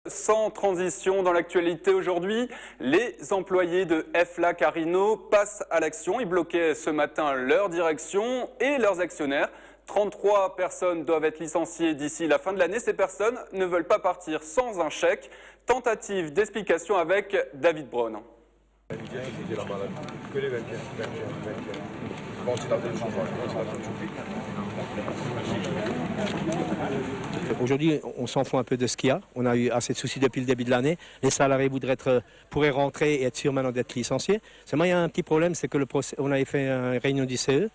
Sans transition dans l'actualité aujourd'hui, les employés de FLAC à Rhino passent à l'action. Ils bloquaient ce matin leur direction et leurs actionnaires. 33 personnes doivent être licenciées d'ici la fin de l'année. Ces personnes ne veulent pas partir sans un chèque. Tentative d'explication avec David Brown. Aujourd'hui, on s'en fout un peu de ce qu'il y a. On a eu assez de soucis depuis le début de l'année. Les salariés pourraient rentrer et être sûrs maintenant d'être licenciés. Seulement, il y a un petit problème, c'est que on avait fait une réunion du CE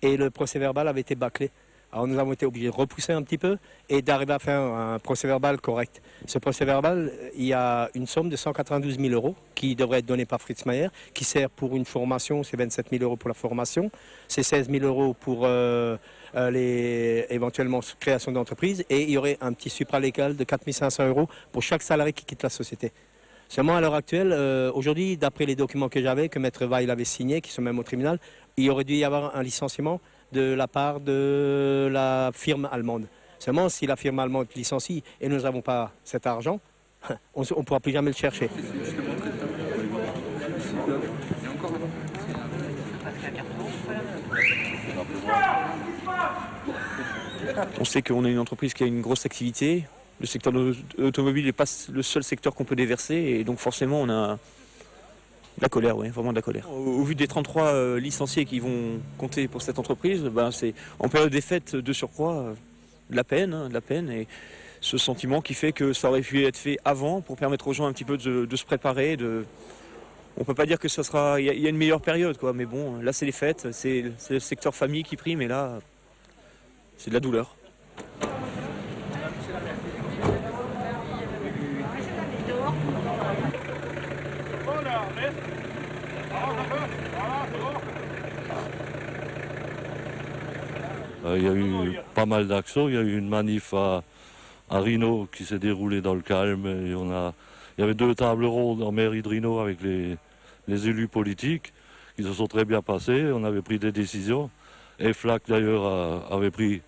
et le procès verbal avait été bâclé. Alors nous avons été obligés de repousser un petit peu et d'arriver à faire un procès verbal correct. Ce procès verbal, il y a une somme de 192 000 € qui devrait être donnée par Fritz Mayer, qui sert pour une formation, c'est 27 000 € pour la formation, c'est 16 000 € pour éventuellement création d'entreprise et il y aurait un petit supralégal de 4 500 € pour chaque salarié qui quitte la société. Seulement à l'heure actuelle, aujourd'hui, d'après les documents que j'avais, que Maître Weil avait signés, qui sont même au tribunal, il aurait dû y avoir un licenciement de la part de la firme allemande. Seulement, si la firme allemande licencie et nous n'avons pas cet argent, on ne pourra plus jamais le chercher. On sait qu'on est une entreprise qui a une grosse activité. Le secteur de l'automobile n'est pas le seul secteur qu'on peut déverser et donc forcément on a de la colère, oui, vraiment de la colère. Au vu des 33 licenciés qui vont compter pour cette entreprise, c'est en période des fêtes de surcroît de la peine et ce sentiment qui fait que ça aurait pu être fait avant pour permettre aux gens un petit peu de se préparer. On ne peut pas dire que ça sera, il y a une meilleure période, quoi, mais bon, là c'est les fêtes, c'est le secteur famille qui prime et là c'est de la douleur. Il y a eu pas mal d'actions, il y a eu une manif à Rhino qui s'est déroulée dans le calme. Et il y avait 2 tables rondes en mairie de Rhino avec les élus politiques qui se sont très bien passés. On avait pris des décisions. Et FLAC d'ailleurs avait pris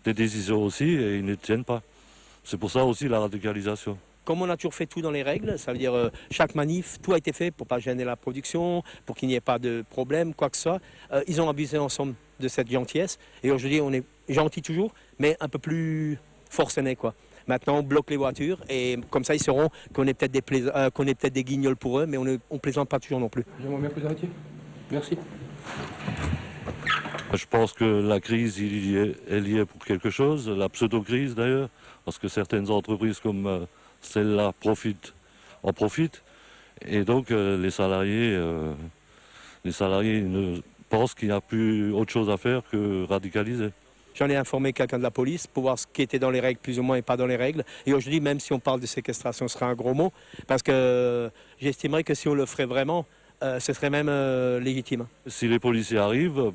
des décisions aussi et ils ne tiennent pas. C'est pour ça aussi la radicalisation. Comme on a toujours fait tout dans les règles, ça veut dire chaque manif, tout a été fait pour ne pas gêner la production, pour qu'il n'y ait pas de problème, quoi que ce soit. Ils ont abusé ensemble de cette gentillesse. Et aujourd'hui, on est gentil toujours, mais un peu plus forcené, quoi. Maintenant, on bloque les voitures et comme ça, ils sauront qu'on est peut-être des guignols pour eux, mais on ne plaisante pas toujours non plus. J'aimerais bien que vous arrêtiez. Merci. Je pense que la crise elle y est pour quelque chose, la pseudo-crise d'ailleurs, parce que certaines entreprises comme celle-là en profitent. Et donc les salariés pensent qu'il n'y a plus autre chose à faire que radicaliser. J'en ai informé quelqu'un de la police pour voir ce qui était dans les règles, plus ou moins, et pas dans les règles. Et aujourd'hui, même si on parle de séquestration, ce serait un gros mot, parce que j'estimerais que si on le ferait vraiment, ce serait même légitime. Si les policiers arrivent,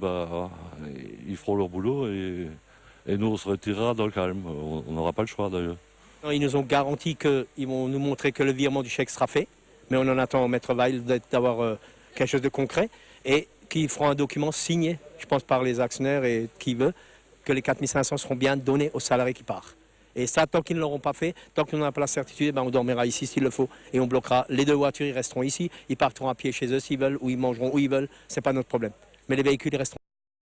ils feront leur boulot et nous on se retirera dans le calme. On n'aura pas le choix d'ailleurs. Ils nous ont garanti qu'ils vont nous montrer que le virement du chèque sera fait, mais on en attend, Maître Weil, d'avoir quelque chose de concret et qu'ils feront un document signé, je pense, par les actionnaires et qui veut, que les 4 500 seront bien donnés aux salariés qui partent. Et ça, tant qu'ils ne l'auront pas fait, tant qu'on n'a pas la certitude, on dormira ici s'il le faut et on bloquera. Les 2 voitures, ils resteront ici, ils partiront à pied chez eux s'ils veulent, ou ils mangeront où ils veulent, c'est pas notre problème. Mais les véhicules, ils resteront.